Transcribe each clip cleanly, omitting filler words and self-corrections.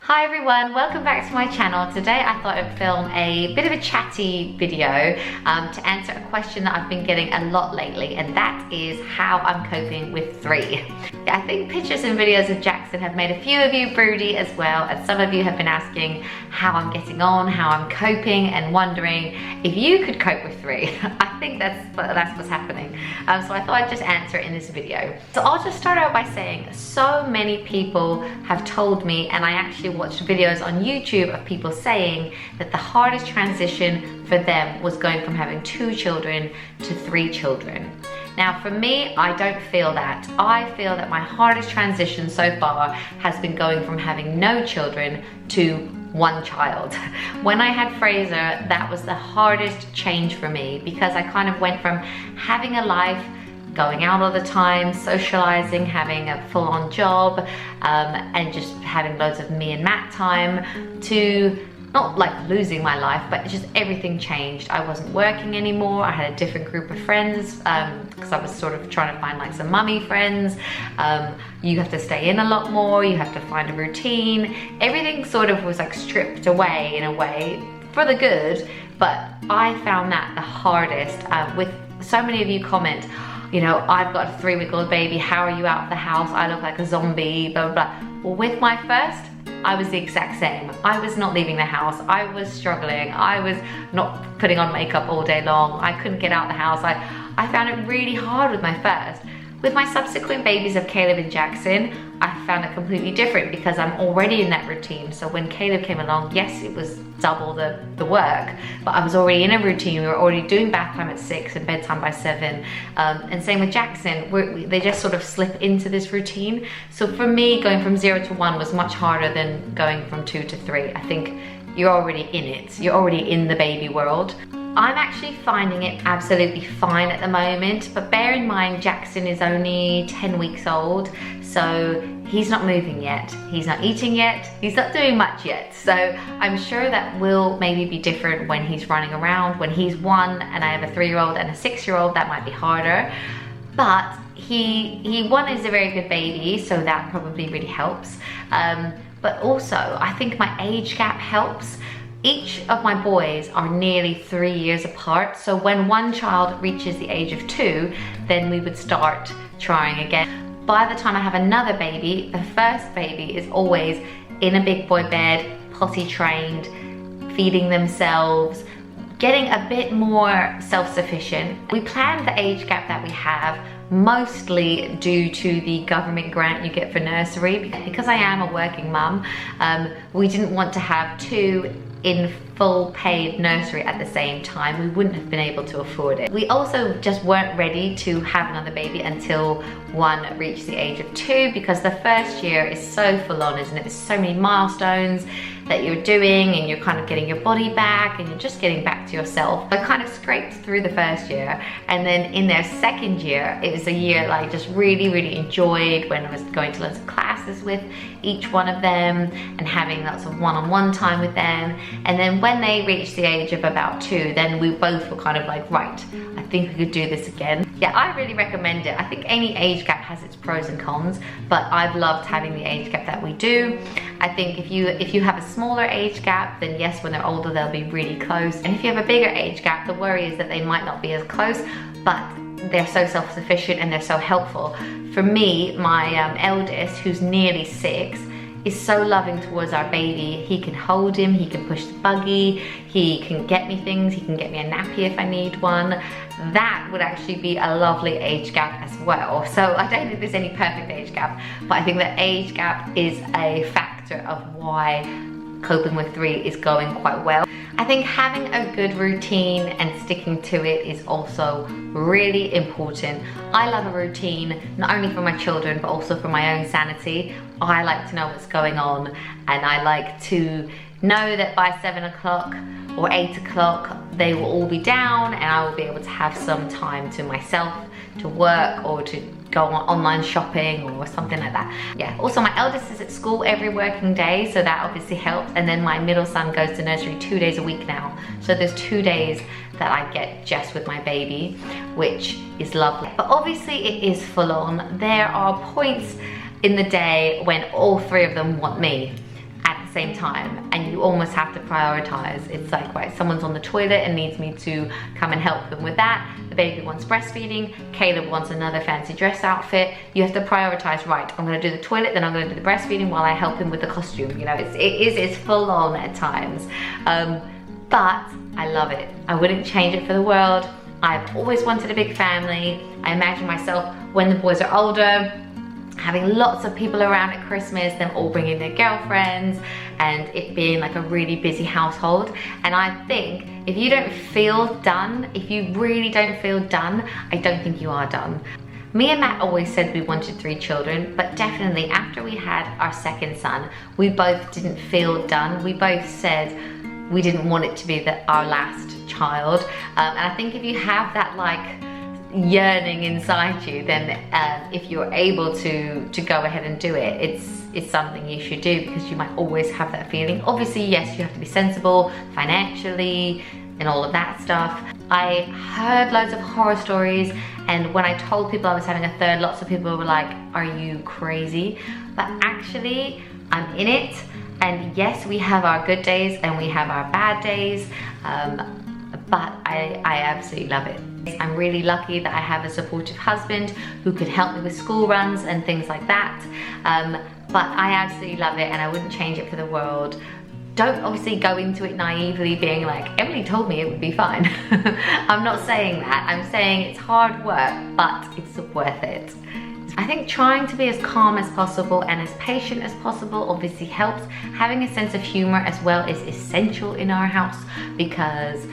Hi everyone, welcome back to my channel. Today I thought I'd film a bit of a chatty video to answer a question that I've been getting a lot lately, and that is how I'm coping with 3. I think pictures and videos of Jackson have made a few of you broody as well, and some of you have been asking how I'm getting on, how I'm coping, and wondering if you could cope with 3. I think that's what's happening. So I thought I'd just answer it in this video. So I'll just start out by saying so many people have told me, and I actually watched videos on YouTube of people saying that the hardest transition for them was going from having 2 children to 3 children. Now for me, I don't feel that. I feel that my hardest transition so far has been going from having no children to 1 child. When I had Fraser, that was the hardest change for me because I kind of went from having a life, going out all the time, socializing, having a full-on job, and just having loads of me and Matt time, to not like losing my life, but just everything changed. I wasn't working anymore. I had a different group of friends because I was sort of trying to find like some mummy friends. You have to stay in a lot more. You have to find a routine. Everything sort of was like stripped away in a way for the good, but I found that the hardest. With so many of you comment, you know, I've got a 3-week-old baby, how are you out of the house? I look like a zombie, blah, blah, blah. Well, with my first, I was the exact same. I was not leaving the house. I was struggling. I was not putting on makeup all day long. I couldn't get out of the house. I found it really hard with my first. With my subsequent babies of Caleb and Jackson, I found it completely different because I'm already in that routine. So when Caleb came along, yes, it was double the work, but I was already in a routine. We were already doing bath time at 6 and bedtime by 7. And same with Jackson, they just sort of slip into this routine. So for me, going from 0 to 1 was much harder than going from 2 to 3. I think you're already in it. You're already in the baby world. I'm actually finding it absolutely fine at the moment, but bear in mind Jackson is only 10 weeks old, so he's not moving yet, he's not eating yet, he's not doing much yet. So I'm sure that will maybe be different when he's running around. When he's 1 and I have a 3-year-old and a 6-year-old, that might be harder. But he 1 is a very good baby, so that probably really helps. But also I think my age gap helps. Each of my boys are nearly 3 years apart, so when 1 child reaches the age of 2, then we would start trying again. By the time I have another baby, the first baby is always in a big boy bed, potty trained, feeding themselves, getting a bit more self-sufficient. We planned the age gap that we have mostly due to the government grant you get for nursery. Because I am a working mum, we didn't want to have 2 in full paid nursery at the same time. We wouldn't have been able to afford it. We also just weren't ready to have another baby until 1 reached the age of 2, because the first year is so full on, isn't it? There's so many milestones that you're doing, and you're kind of getting your body back, and you're just getting back to yourself. I kind of scraped through the first year, and then in their second year, it was a year that I just really enjoyed, when I was going to lots of classes with each one of them and having lots of one-on-one time with them. And then when they reached the age of about 2, then we both were kind of like, right, I think we could do this again. Yeah, I really recommend it. I think any age gap has its pros and cons, but I've loved having the age gap that we do. I think if you have a smaller age gap, then yes, when they're older, they'll be really close. And if you have a bigger age gap, the worry is that they might not be as close, but they're so self-sufficient and they're so helpful. For me, my eldest, who's nearly 6, is so loving towards our baby. He can hold him, he can push the buggy, he can get me things, he can get me a nappy if I need one. That would actually be a lovely age gap as well. So I don't think there's any perfect age gap, but I think that age gap is a factor of why coping with 3 is going quite well. I think having a good routine and sticking to it is also really important. I love a routine, not only for my children, but also for my own sanity. I like to know what's going on, and I like to know that by 7 o'clock or 8 o'clock, they will all be down and I will be able to have some time to myself, to work, or to go on online shopping or something like that. Yeah, also my eldest is at school every working day, so that obviously helps. And then my middle son goes to nursery 2 days a week now. So there's 2 days that I get just with my baby, which is lovely. But obviously it is full on. There are points in the day when all 3 of them want me. at the same time, and you almost have to prioritize. It's like, right, someone's on the toilet and needs me to come and help them with that. The baby wants breastfeeding, Caleb wants another fancy dress outfit. You have to prioritize, right, I'm gonna do the toilet, then I'm gonna do the breastfeeding while I help him with the costume. You know, it's full on at times. But I love it. I wouldn't change it for the world. I've always wanted a big family. I imagine myself when the boys are older, having lots of people around at Christmas, them all bringing their girlfriends, and it being like a really busy household. And I think if you don't feel done, if you really don't feel done, I don't think you are done. Me and Matt always said we wanted 3 children, but definitely after we had our second son, we both didn't feel done. We both said we didn't want it to be our last child. And I think if you have that like yearning inside you, then if you're able to go ahead and do it, it's something you should do, because you might always have that feeling. Obviously, yes, you have to be sensible financially and all of that stuff. I heard loads of horror stories, and when I told people I was having a third, lots of people were like, are you crazy? But actually, I'm in it, and yes, we have our good days and we have our bad days, but I absolutely love it. I'm really lucky that I have a supportive husband who could help me with school runs and things like that. But I absolutely love it, and I wouldn't change it for the world. Don't obviously go into it naively being like, Emily told me it would be fine. I'm not saying that. I'm saying it's hard work, but it's worth it. I think trying to be as calm as possible and as patient as possible obviously helps. Having a sense of humor as well is essential in our house, because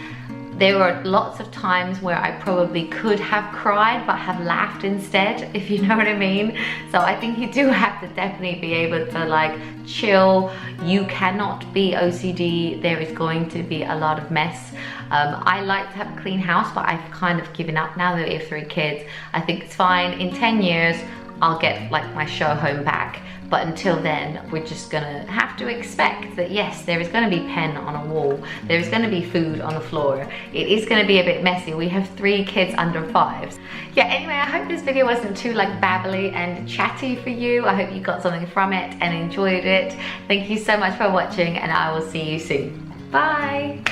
there were lots of times where I probably could have cried but have laughed instead, if you know what I mean. So I think you do have to definitely be able to like chill. You cannot be OCD. There is going to be a lot of mess. I like to have a clean house, but I've kind of given up now that we have 3 kids. I think it's fine. In 10 years, I'll get like my show home back. But until then, we're just gonna have to expect that yes, there is gonna be pen on a wall. There is gonna be food on the floor. It is gonna be a bit messy. We have 3 kids under 5. Yeah, anyway, I hope this video wasn't too like babbly and chatty for you. I hope you got something from it and enjoyed it. Thank you so much for watching, and I will see you soon. Bye.